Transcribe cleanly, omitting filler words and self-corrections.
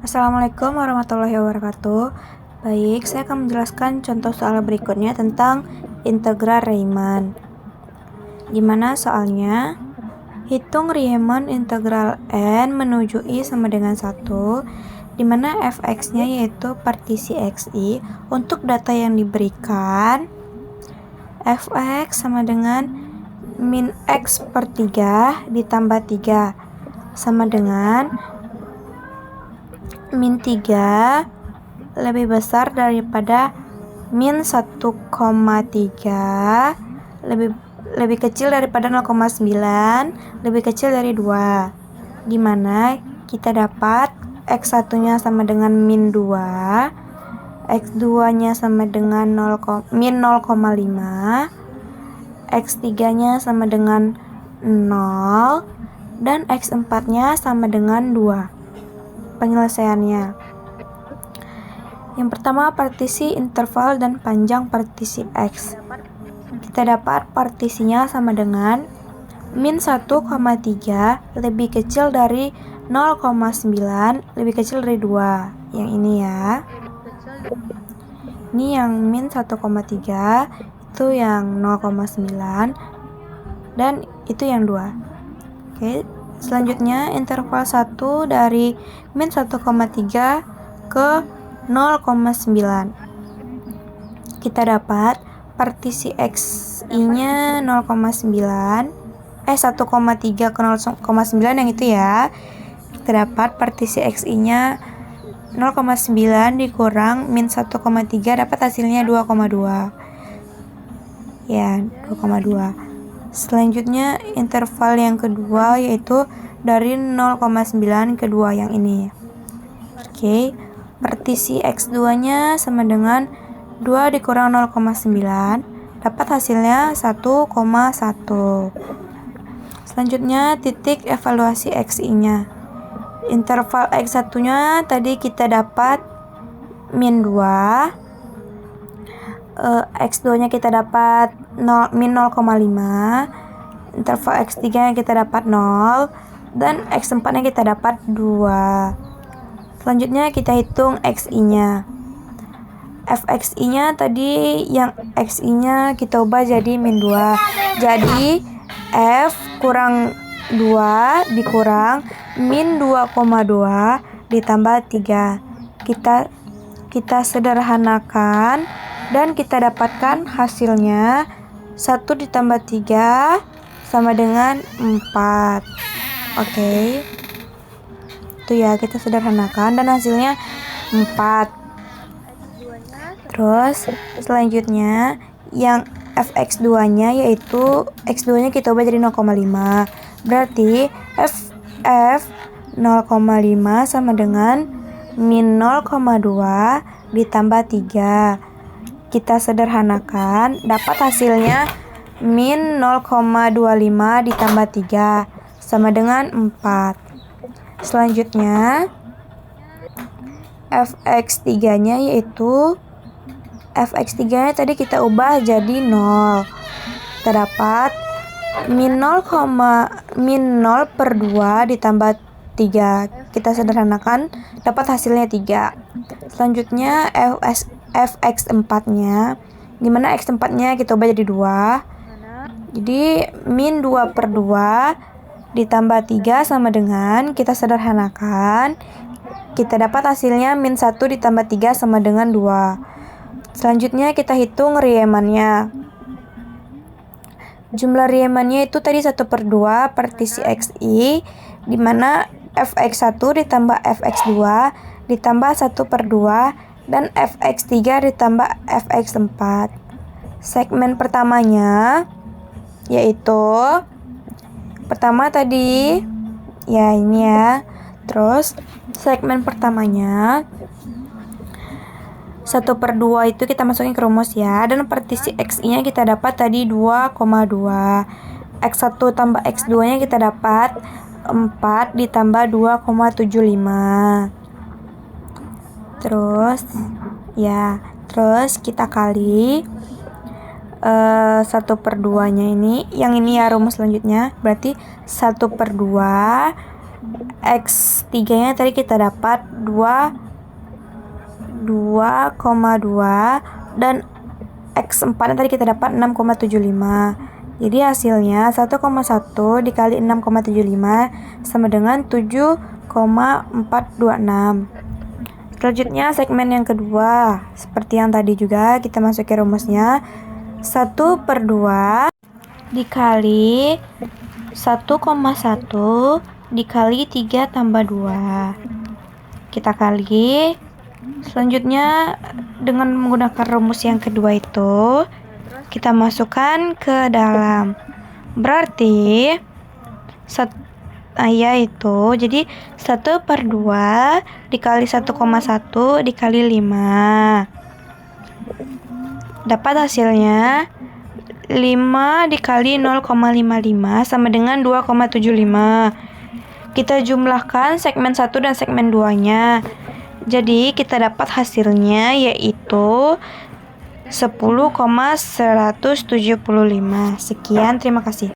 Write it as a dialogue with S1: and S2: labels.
S1: Assalamualaikum warahmatullahi wabarakatuh. Baik, saya akan menjelaskan contoh soal berikutnya tentang integral Riemann. Gimana soalnya? Hitung Riemann integral n menuju i sama dengan 1, di mana fx-nya yaitu partisi xi. Untuk data yang diberikan, fx sama dengan min x per 3 ditambah 3 sama dengan min 3 lebih besar daripada min 1,3 lebih kecil daripada 0,9 lebih kecil dari 2, di mana kita dapat x1 nya sama dengan min 2, x2 nya sama dengan min 0,5, x3 nya sama dengan 0, dan x4 nya sama dengan 2. Penyelesaiannya, yang pertama partisi interval dan panjang partisi x. Kita dapat partisinya sama dengan min 1,3 lebih kecil dari 0,9 lebih kecil dari 2. Yang ini ya. Ini yang min 1,3, itu yang 0,9, dan itu yang 2. Oke. Selanjutnya interval 1 dari min 1,3 ke 0,9. Kita dapat partisi xi-nya 0,9 1,3 ke 0,9 yang itu ya. Kita dapat partisi xi-nya 0,9 dikurang min 1,3 dapat hasilnya 2,2. Ya, 2,2. Selanjutnya interval yang kedua yaitu dari 0,9 ke 2 yang ini. Oke, partisi x2 nya sama dengan 2 dikurang 0,9 dapat hasilnya 1,1. Selanjutnya titik evaluasi xi nya. Interval x1 nya tadi kita dapat min 2, x2 nya kita dapat min 0,5, interval x3 nya kita dapat 0, dan x4 nya kita dapat 2. Selanjutnya kita hitung xi nya. fxi nya tadi yang xi nya kita ubah jadi min 2, jadi f kurang 2 dikurang min 2,2 ditambah 3. Kita sederhanakan dan kita dapatkan hasilnya 1 ditambah 3 sama dengan 4. Oke. Itu ya, kita sederhanakan dan hasilnya 4. Terus selanjutnya yang fx2 nya yaitu x2 nya kita ubah jadi 0,5. Berarti f 0,5 sama dengan min 0,2 ditambah 3. Kita sederhanakan, dapat hasilnya min 0,25 ditambah 3 sama dengan 4. Selanjutnya fx3 nya yaitu fx3 nya tadi kita ubah jadi 0. Kita dapat min 0 per 2 ditambah 3. Kita sederhanakan, dapat hasilnya 3. Selanjutnya fx4 nya, dimana x4 nya kita ubah jadi 2. Jadi min 2 per 2 ditambah 3 sama dengan, kita sederhanakan, kita dapat hasilnya min 1 ditambah 3 sama dengan 2. Selanjutnya kita hitung Riemann-nya. Jumlah Riemann-nya itu tadi 1 per 2 partisi xi, dimana fx1 ditambah fx2 ditambah 1 per 2 dan fx3 ditambah fx4. Segmen pertamanya yaitu pertama tadi ya ini ya. Terus segmen pertamanya 1 per 2 itu kita masukin ke rumus ya, dan partisi xi nya kita dapat tadi 2,2. x1 tambah x2 nya kita dapat 4 ditambah 2,75. Terus kita kali 1 per 2 nya ini, yang ini ya rumus selanjutnya, berarti 1 per 2 X3 nya tadi kita dapat 2,2 dan X4 nya tadi kita dapat 6,75. Jadi hasilnya 1,1 dikali 6,75 sama dengan 7,426. Selanjutnya segmen yang kedua. Seperti yang tadi juga kita masukin rumusnya. 1/2 dikali 1,1 dikali 3 tambah 2. Kita kali. Selanjutnya dengan menggunakan rumus yang kedua itu kita masukkan ke dalam. Berarti yaitu jadi 1/2 dikali 1,1 dikali 5. Dapat hasilnya 5 dikali 0,55 sama dengan 2,75. Kita jumlahkan segmen 1 dan segmen 2-nya. Jadi kita dapat hasilnya yaitu 10,175. Sekian, terima kasih.